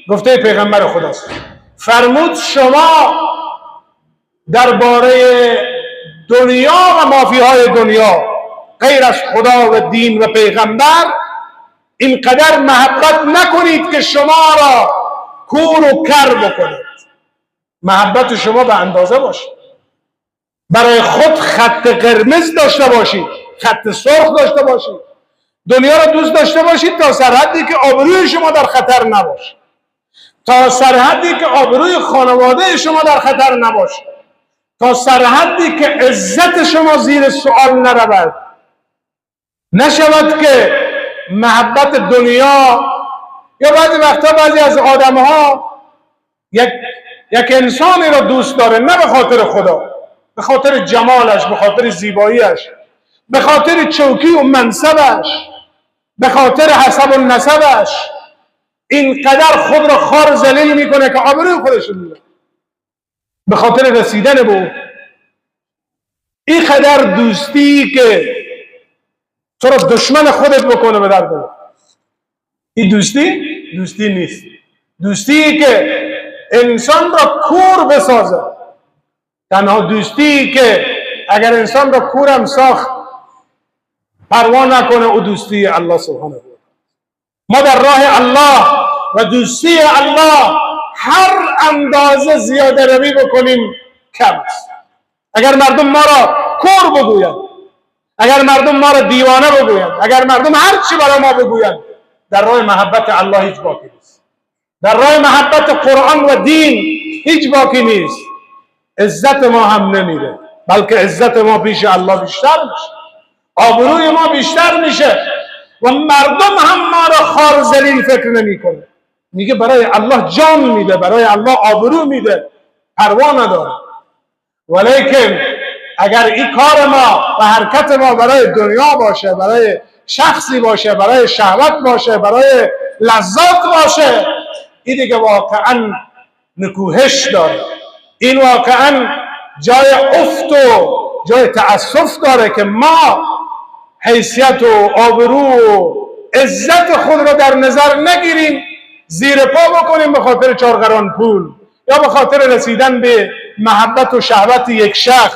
گفته پیغمبر خداست. فرمود شما درباره دنیا و مافیهای دنیا غیر از خدا و دین و پیغمبر اینقدر محبت نکنید که شما را کور و کر بکنید. محبت شما به اندازه باشید. برای خود خط قرمز داشته باشید، خط سرخ داشته باشید. دنیا را دوست داشته باشید تا سرحدی که آبروی شما در خطر نباشد، تا سرحدی که آبروی خانواده شما در خطر نباشد، تا سرحدی که عزت شما زیر سوال نرود. نشود که محبت دنیا، یا بعضی وقتا بعضی از آدمها یک انسانی را دوست داره نه به خاطر خدا، به خاطر جمالش، به خاطر زیباییش، به خاطر چوکی و منصبش، به خاطر حسب و نسبش، اینقدر خود را خار ذلیل میکنه که آبروی خودش میره به خاطر رسیدن به او. این قدر دوستی که تو را دشمن خودت بکنه به درد، این دوستی نیست. دوستی که انسان را کور بسازه. تنها دوستی که اگر انسان را کورم ساخت پروا نکنه، او دوستی الله سبحانه و تعالی. ما در راه الله و دوستی الله هر اندازه زیاده روی بکنیم کم است. اگر مردم ما را کور بگویند، اگر مردم ما را دیوانه بگویند، اگر مردم هر چی برای ما بگویند، در راه محبت الله هیچ باقی نیست. در راه محبت قرآن و دین هیچ باقی نیست. عزت ما هم نمیره، بلکه عزت ما پیش الله بیشتر میشه، آبروی ما بیشتر میشه و مردم هم ما را خار ذلیل فکر نمیکنه. میگه برای الله جان میده، برای الله آبرو میده، پروا نداره. ولیکن اگر این کار ما و حرکت ما برای دنیا باشه، برای شخصی باشه، برای شهوت باشه، برای لذات باشه، این دیگه واقعا نکوهش داره. این واقعا جای افت و جای تأسف داره که ما حیثیت و آبرو و عزت خود را در نظر نگیریم، زیر پا بکنیم به خاطر 4 قران پول یا به خاطر رسیدن به محبت و شهوت یک شخص.